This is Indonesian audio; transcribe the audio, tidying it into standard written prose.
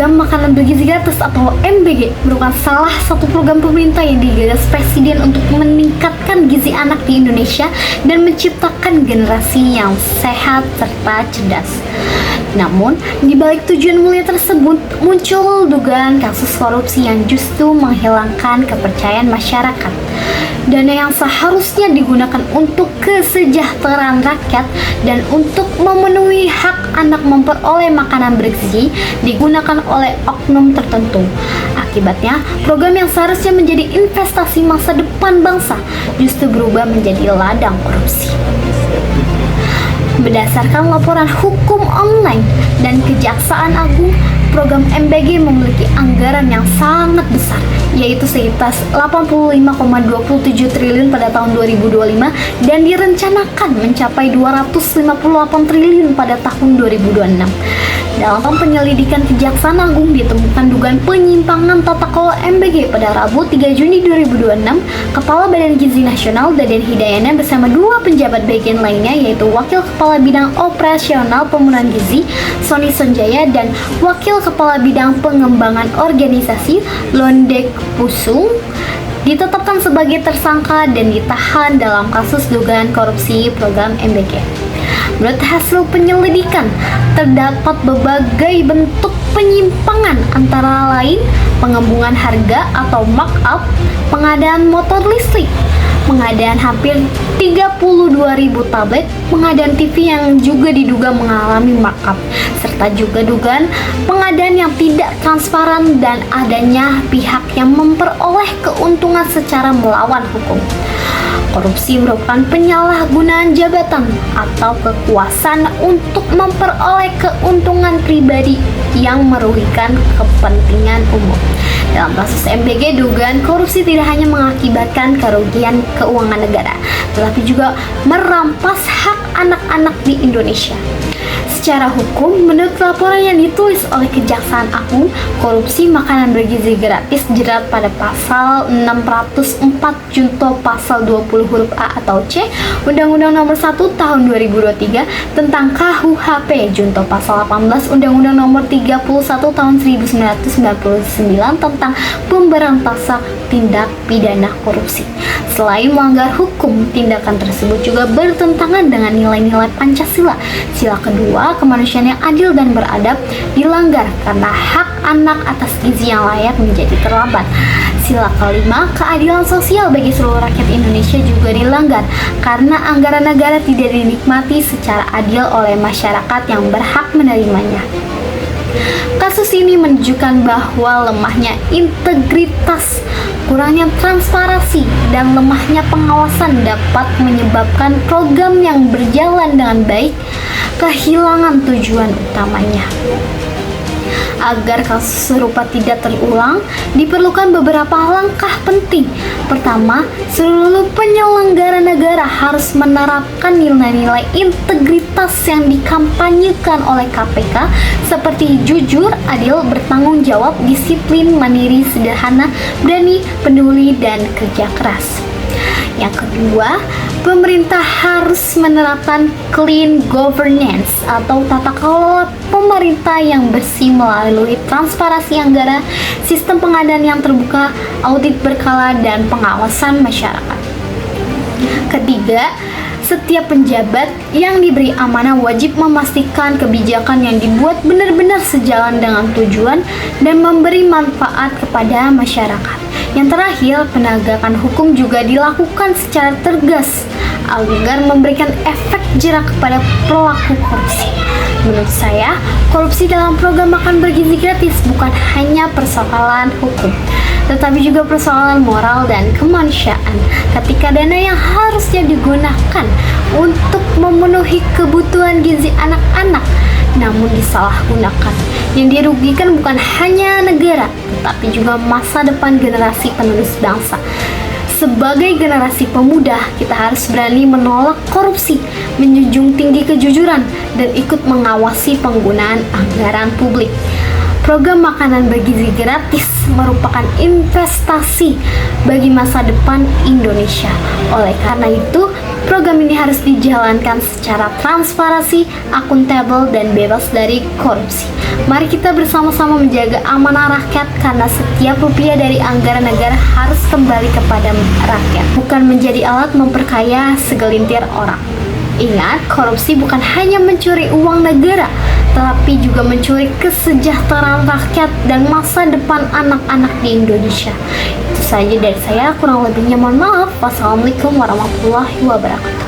Program Makanan Bergizi Gratis atau MBG merupakan salah satu program pemerintah yang digagas Presiden untuk meningkatkan gizi anak di Indonesia dan menciptakan generasi yang sehat serta cerdas. Namun, di balik tujuan mulia tersebut, muncul dugaan kasus korupsi yang justru menghilangkan kepercayaan masyarakat. Dana yang seharusnya digunakan untuk kesejahteraan rakyat dan untuk memenuhi hak anak memperoleh makanan bergizi digunakan oleh oknum tertentu. Akibatnya, program yang seharusnya menjadi investasi masa depan bangsa justru berubah menjadi ladang korupsi. Berdasarkan laporan hukum online dan Kejaksaan Agung, program MBG memiliki anggaran yang sangat besar, yaitu sekitar 85,27 triliun pada tahun 2025 dan direncanakan mencapai 258 triliun pada tahun 2026. Dalam penyelidikan Kejaksaan Agung ditemukan dugaan penyimpangan tata kelola MBG pada Rabu 3 Juni 2026. Kepala Badan Gizi Nasional Daden Hidayana bersama dua penjabat bagian lainnya, yaitu Wakil Kepala Bidang Operasional Pemenuhan Gizi Sony Sonjaya dan Wakil Kepala Bidang Pengembangan Organisasi Londek Pusung, ditetapkan sebagai tersangka dan ditahan dalam kasus dugaan korupsi program MBG. Menurut hasil penyelidikan, terdapat berbagai bentuk penyimpangan antara lain pengembungan harga atau markup, pengadaan motor listrik, pengadaan hampir 32.000 tablet, pengadaan TV yang juga diduga mengalami markup, serta juga dugaan pengadaan yang tidak transparan dan adanya pihak yang memperoleh keuntungan secara melawan hukum. Korupsi merupakan penyalahgunaan jabatan atau kekuasaan untuk memperoleh keuntungan pribadi yang merugikan kepentingan umum. Dalam kasus MBG, dugaan korupsi tidak hanya mengakibatkan kerugian keuangan negara, tetapi juga merampas hak anak-anak di Indonesia. Secara hukum, menurut laporan yang ditulis oleh Kejaksaan Agung, korupsi makanan bergizi gratis jerat pada pasal 604 junto pasal 20 huruf A atau C Undang-Undang Nomor 1 Tahun 2023 tentang KUHP junto pasal 18 Undang-Undang Nomor 31 Tahun 1999 tentang pemberantasan tindak pidana korupsi. Selain melanggar hukum, tindakan tersebut juga bertentangan dengan nilai-nilai Pancasila. Sila kedua, kemanusiaan yang adil dan beradab dilanggar karena hak anak atas gizi yang layak menjadi terlambat. Sila kelima, keadilan sosial bagi seluruh rakyat Indonesia juga dilanggar karena anggaran negara tidak dinikmati secara adil oleh masyarakat yang berhak menerimanya. Kasus ini menunjukkan bahwa lemahnya integritas, kurangnya transparansi, dan lemahnya pengawasan dapat menyebabkan program yang berjalan dengan baik kehilangan tujuan utamanya. Agar kasus serupa tidak terulang, diperlukan beberapa langkah penting. Pertama, seluruh penyelenggara negara harus menerapkan nilai-nilai integritas yang dikampanyekan oleh KPK seperti jujur, adil, bertanggung jawab, disiplin, mandiri, sederhana, berani, peduli, dan kerja keras. Yang kedua, pemerintah harus menerapkan clean governance atau tata kelola pemerintah yang bersih melalui transparansi anggaran, sistem pengadaan yang terbuka, audit berkala, dan pengawasan masyarakat. Ketiga, setiap penjabat yang diberi amanah wajib memastikan kebijakan yang dibuat benar-benar sejalan dengan tujuan dan memberi manfaat kepada masyarakat. Yang terakhir, penegakan hukum juga dilakukan secara tegas agar memberikan efek jerak kepada pelaku korupsi. Menurut saya, korupsi dalam program makan bergizi gratis bukan hanya persoalan hukum, tetapi juga persoalan moral dan kemanusiaan. Ketika dana yang harusnya digunakan untuk memenuhi kebutuhan gizi anak-anak namun disalahgunakan, yang dirugikan bukan hanya negara, tetapi juga masa depan generasi penerus bangsa. Sebagai generasi pemuda, kita harus berani menolak korupsi, menjunjung tinggi kejujuran, dan ikut mengawasi penggunaan anggaran publik. Program makanan bergizi gratis merupakan investasi bagi masa depan Indonesia. Oleh karena itu, program ini harus dijalankan secara transparansi, akuntabel, dan bebas dari korupsi. Mari kita bersama-sama menjaga amanah rakyat, karena setiap rupiah dari anggaran negara harus kembali kepada rakyat, bukan menjadi alat memperkaya segelintir orang. Ingat, korupsi bukan hanya mencuri uang negara, tetapi juga mencuri kesejahteraan rakyat dan masa depan anak-anak di Indonesia. Itu saja dari saya, kurang lebihnya mohon maaf. Wassalamualaikum warahmatullahi wabarakatuh.